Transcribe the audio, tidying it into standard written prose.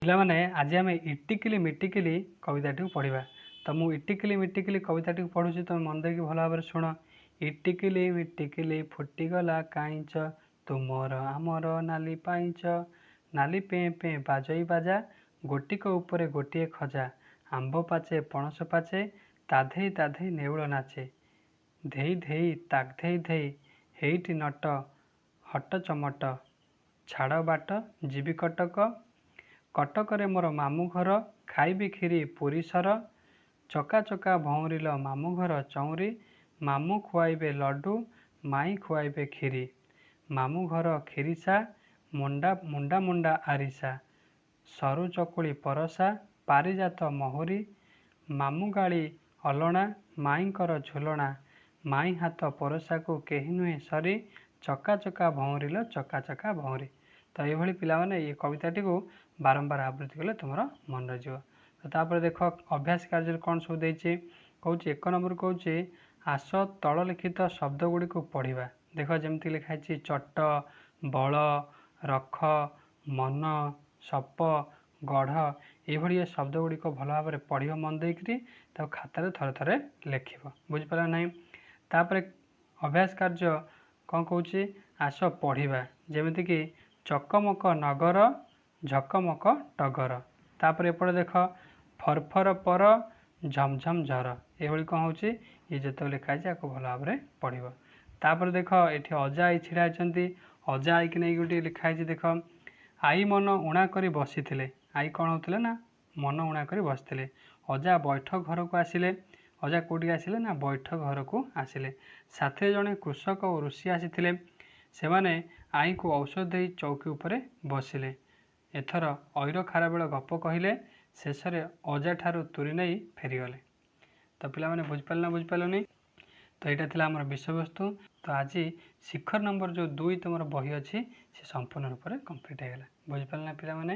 ପିଲାମାନେ ଆଜି ଆମେ ଇଟିକିଲି ମିଟିକିଲି କବିତାଟିକୁ ପଢ଼ିବା। ତ ମୁଁ ଇଟିକିଲି ମିଟିକିଲି କବିତାଟିକୁ ପଢ଼ୁଛି, ତୁମେ ମନ ଦେଇକି ଭଲ ଭାବରେ ଶୁଣ। ଇଟିକିଲି ମିଟିକିଲି ଫୁଟିଗଲା କାଇଁଚ, ତୁମର ଆମର ନାଲି ପାଇଁଚ। ନାଲି ପେଁ ପେଁ ବାଜଇ ବାଜା, ଗୋଟିକ ଉପରେ ଗୋଟିଏ ଖଜା। ଆମ୍ବ ପାଚେ ପଣସ ପାଚେ, ତାଧେଇ ତାଧେଇ ନେଉଳ ନାଚେ। ଧେଇ ଧେଇ ତାଧେଇ ଧେଇ, ହେଇଟି ନଟ ହଟ ଚମଟ। ଛାଡ଼ ବାଟ ଯିବି କଟକ, କଟକରେ ମୋର ମାମୁଁ ଘର। ଖାଇବି କ୍ଷୀରି ପୁରୀ ସର, ଚକା ଚକା ଭଉଁରିଲ ମାମୁଁ ଘର ଚଉଁରୀ। ମାମୁଁ ଖୁଆଇବେ ଲଡ଼ୁ, ମାଇଁ ଖୁଆଇବେ କ୍ଷୀରି। ମାମୁଁ ଘର କ୍ଷୀରିସା, ମୁଣ୍ଡା ମୁଣ୍ଡା ମୁଣ୍ଡା ଆରିସା। ସରୁ ଚକୁଳି ପରସା, ପାରିଜାତ ମହୁରୀ। ମାମୁଁ ଗାଳି ଅଲଣା, ମାଇଁଙ୍କର ଝୁଲଣା। ମାଇଁ ହାତ ପରସାକୁ କେହି ନୁହେଁ ସରି, ଚକା ଚକା ଭଉଁରିଲ ଚକା ଚକା ଭଉଁରୀ। ତ ଏଇଭଳି ପିଲାମାନେ ଏ କବିତାଟିକୁ ବାରମ୍ବାର ଆବୃତ୍ତି କଲେ ତୁମର ମନେ ରହିଯିବ। ତ ତାପରେ ଦେଖ ଅଭ୍ୟାସ କାର୍ଯ୍ୟରେ କ'ଣ ସବୁ ଦେଇଛି। କହୁଛି 1 ନମ୍ବର କହୁଛି ଆସ ତଳ ଲିଖିତ ଶବ୍ଦ ଗୁଡ଼ିକୁ ପଢ଼ିବା। ଦେଖ ଯେମିତି ଲେଖା ହେଇଛି ଚଟ, ବଳ, ରଖ, ମନ, ସପ, ଗଢ଼। ଏଇଭଳି ଏ ଶବ୍ଦ ଗୁଡ଼ିକ ଭଲ ଭାବରେ ପଢ଼ିବ ମନ ଦେଇକରି, ତାକୁ ଖାତାରେ ଥରେ ଥରେ ଲେଖିବ। ବୁଝିପାରିଲ ନାହିଁ। ତାପରେ ଅଭ୍ୟାସ କାର୍ଯ୍ୟ କ'ଣ କହୁଛି, ଆସ ପଢ଼ିବା। ଯେମିତିକି ଚକମକ ନଗର, ଝକମକ ଟଗର। ତାପରେ ଏପଟେ ଦେଖ ଫରଫର ପର, ଝମଝମ ଝର। ଏଭଳି କ'ଣ ହେଉଛି, ଇଏ ଯେତେବେଳେ ଲେଖା ହେଇଛି ଆକୁ ଭଲ ଭାବରେ ପଢ଼ିବ। ତାପରେ ଦେଖ ଏଠି ଅଜା ଆଈ ଛିଡ଼ା ହେଇଛନ୍ତି। ଅଜା ଆଈକି ନେଇକି ଗୋଟେ ଲେଖା ହେଇଛି। ଦେଖ ଆଈ ମନ ଉଣା କରି ବସିଥିଲେ। ଆଈ କ'ଣ ହେଉଥିଲେ ନା ମନ ଉଣା କରି ବସିଥିଲେ। ଅଜା ବୈଠକ ଘରକୁ ଆସିଲେ। ଅଜା କେଉଁଠିକି ଆସିଲେ ନା ବୈଠକ ଘରକୁ ଆସିଲେ। ସାଥିରେ ଜଣେ କୃଷକ ଓ ଋଷି ଆସିଥିଲେ। ସେମାନେ ଆଈଙ୍କୁ ଔଷଧ ଦେଇ ଚୌକି ଉପରେ ବସିଲେ। ଏଥର ଅଇର ଖାରବେଳ ଗପ କହିଲେ, ଶେଷରେ ଅଜାଠାରୁ ତୁରି ନେଇ ଫେରିଗଲେ। ତ ପିଲାମାନେ ବୁଝିପାରିଲେ ନା ବୁଝିପାରିଲନି। ତ ଏଇଟା ଥିଲା ଆମର ବିଷୟବସ୍ତୁ। ତ ଆଜି ଶିଖର ନମ୍ବର ଯେଉଁ 2 ତୁମର ବହି ଅଛି, ସେ ସମ୍ପୂର୍ଣ୍ଣ ରୂପରେ କମ୍ପ୍ଲିଟ୍ ହେଇଗଲା। ବୁଝିପାରିଲେ ନା ପିଲାମାନେ।